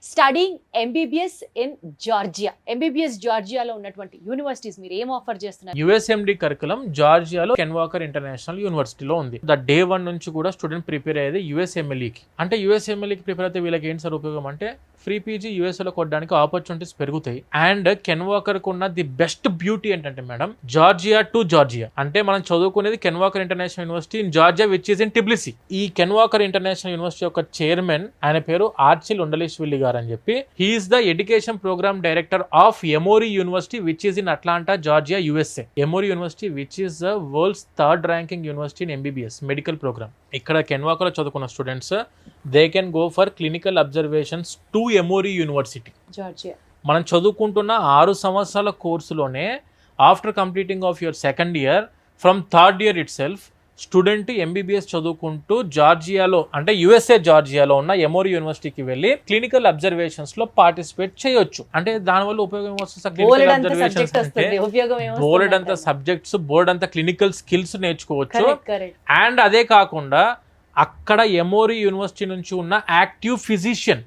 Studying MBBS in Georgia. MBBS జార్జియాలో ఉన్నటువంటి universities మీరు ఏం ఆఫర్ చేస్తున్నారు? యుఎస్ఎండి కరికులం జార్జియాలో కెన్ వాకర్ ఇంటర్నేషనల్ యూనివర్సిటీలో ఉంది. డే 1 నుంచి కూడా స్టూడెంట్ ప్రిపేర్ అయ్యేది యుఎస్ఎంఎల్ఈకి. అంటే యుఎస్ఎంఎల్ఈకి ప్రిపేర్ అయితే వీళ్ళకి ఏంటి సార్ ఉపయోగం అంటే ఫ్రీ పీజీ యూఎస్ఏలో కొట్టడానికి ఆపర్చునిటీస్ పెరుగుతాయి. అండ్ కెన్ వాకర్ కు ఉన్న ది బెస్ట్ బ్యూటీ ఏంటంటే మేడం, జార్జియా టు జార్జియా అంటే మనం చదువుకునేది Ken Walker international university in Georgia which is in Tbilisi. ఈ కెన్ వాకర్ ఇంటర్నేషనల్ యూనివర్సిటీ యొక్క చైర్మన్ ఆయన పేరు ఆర్చిల్ ఉండలేశ్విల్లి గారు అని చెప్పి, he is the education program director of Emory university which is in Atlanta Georgia USA. Emory university which is the world's 3rd ranking university in MBBS medical program. ఇక్కడ Ken Walker చదువుకున్న students they can go for clinical observations to Emory university. Georgia మనం చదువుకుంటున్న 6 సంవత్సరాల కోర్సులోనే after completing of your second year from 3rd year itself student MBBS చదువుకుంటూ జార్జియాలో అంటే USA జార్జియాలో ఉన్న ఎమోరీ యూనివర్సిటీకి వెళ్ళి క్లినికల్ అబ్జర్వేషన్స్ లో పార్టిసిపేట్ చేయొచ్చు. అంటే దానివల్ల ఉపయోగం వస్తుంది. క్లినికల్ అబ్జర్వేషన్స్ అంటే బోర్డ్ అంత సబ్జెక్ట్స్, బోర్డ్ అంత క్లినికల్ స్కిల్స్ నేర్చుకోవచ్చు. అండ్ అదే కాకుండా అక్కడ ఎమోరీ యూనివర్సిటీ నుంచి ఉన్న యాక్టివ్ ఫిజిషియన్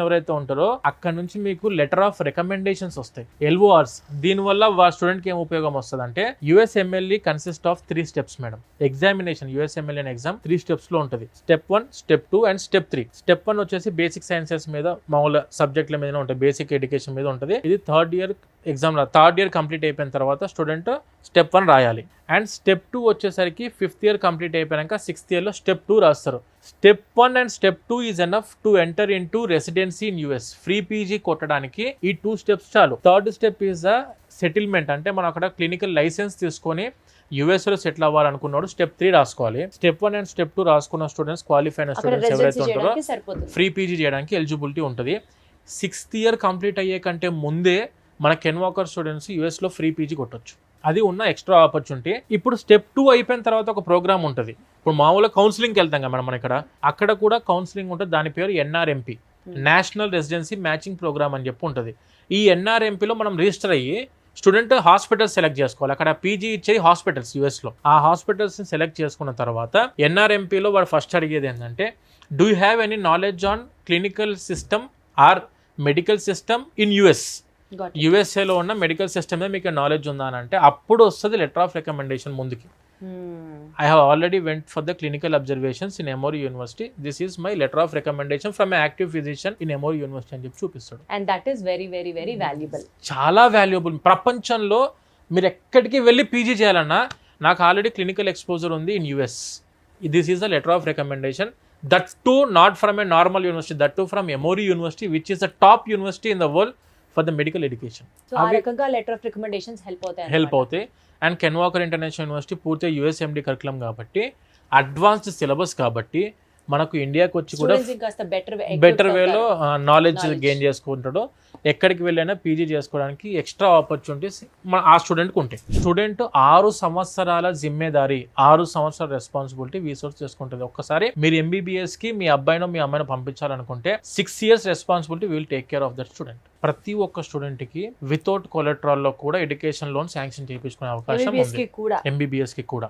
ఎవరైతే ఉంటారో అక్కడ నుంచి మీకు లెటర్ ఆఫ్ రికమెండేషన్స్ వస్తాయి, LORs. దీనివల్ల స్టూడెంట్ కి ఏం ఉపయోగం వస్తుంది అంటే USMLE consist of 3 steps madam. Examination USMLE exam 3 steps లో ఉంటుంది. Step 1, Step 2 and Step 3. Step 1 వచ్చేసి బేసిక్ సైన్సెస్ మీద, మామూలు సబ్జెక్టుల మీద ఉంటుంది, బేసిక్ ఎడ్యుకేషన్ మీద ఉంటుంది. ఇది 3rd year exam. 3rd year complete అయిపోయిన తర్వాత స్టూడెంట్ Step 1 రాయాలి. అండ్ Step 2 వచ్చేసరికి 5th ఇయర్ కంప్లీట్ అయిపోయాక 6th ఇయర్లో Step 2 రాస్తారు. Step 1 and Step 2 is enough to enter in to residency in US. Free PG కొట్టడానికి ఈ 2 steps చాలు. 3rd step is the settlement. అంటే మనం అక్కడ క్లినికల్ లైసెన్స్ తీసుకొని యుఎస్లో సెటిల్ అవ్వాలనుకున్నాడు Step 3 రాసుకోవాలి. Step 1 అండ్ Step 2 రాసుకున్న స్టూడెంట్స్, క్వాలిఫైడ్ స్టూడెంట్స్ ఎవరైతే ఉంటారో ఫ్రీ పీజీ చేయడానికి ఎలిజిబిలిటీ ఉంటుంది. 6th ఇయర్ కంప్లీట్ అయ్యే కంటే ముందే మన కెన్ వాకర్ స్టూడెంట్స్ యుఎస్లో ఫ్రీ పీజీ కొట్టొచ్చు. అది ఉన్న ఎక్స్ట్రా ఆపర్చునిటీ. ఇప్పుడు Step 2 అయిపోయిన తర్వాత ఒక ప్రోగ్రామ్ ఉంటుంది. ఇప్పుడు మామూలుగా కౌన్సిలింగ్కి వెళ్తాం కదా మనం అక్కడ కూడా కౌన్సిలింగ్ ఉంటుంది. దాని పేరు NRMP, national residency matching program అని చెప్పి ఉంటుంది. ఈ NRMPలో మనం రిజిస్టర్ అయ్యి స్టూడెంట్ హాస్పిటల్స్ సెలెక్ట్ చేసుకోవాలి. అక్కడ పీజీ ఇచ్చే హాస్పిటల్స్ యుఎస్లో, ఆ హాస్పిటల్స్ని సెలెక్ట్ చేసుకున్న తర్వాత NRMPలో వాడు ఫస్ట్ అడిగేది ఏంటంటే, do you have any knowledge on clinical system or medical system in US? యుఎస్ఏలో ఉన్న మెడికల్ సిస్టమ్ మీద మీకు నాలెడ్జ్ ఉందా అని అంటే అప్పుడు వస్తుంది లెటర్ ఆఫ్ రికమెండేషన్ ముందుకి. I have already went for the clinical observations in Emory University. This is my letter of recommendation from an active physician in Emory University అని చెప్పి చూపిస్తాడు. And that is very very very valuable. చాలా valuable. ప్రపంచంలో మీరు ఎక్కడికి వెళ్ళి PG చేయాలన్నా నాకు ఆల్రెడీ క్లినికల్ ఎక్స్పోజర్ ఉంది in US. This is the letter of recommendation. That to not from A normal university, that to from Emory university which is the top university in the world for the medical education. So ఆ రకంగా letter of recommendations help అవుతాయి. And can Walker international university పూర్తిగా యుఎస్ఎండి curriculum కాబట్టి, advanced syllabus కాబట్టి మనకు ఇండియాకి వచ్చి కూడా బెటర్ వేలో నాలెడ్జ్ గెయిన్ చేసుకుంటాడు. ఎక్కడికి వెళ్ళైనా పీజీ చేసుకోవడానికి ఎక్స్ట్రా ఆపర్చునిటీస్ ఆ స్టూడెంట్కి ఉంటాయి. స్టూడెంట్ 6 సంవత్సరాల జిమ్మేదారి, 6 సంవత్సరాల రెస్పాన్సిబిలిటీ వీసోర్స్ చేసుకుంటుంది. ఒక్కసారి మీరు ఎంబీబీఎస్కి మీ అబ్బాయినో మీ అమ్మాయినో పంపించాలనుకుంటే 6 years responsibility will take care of that student. ప్రతి ఒక్క స్టూడెంట్కి వితౌట్ కొలెట్రాల్లో కూడా ఎడ్యుకేషన్ లోన్ శాంక్షన్ చేయించుకునే అవకాశం ఉంది ఎంబీబీఎస్కి కూడా.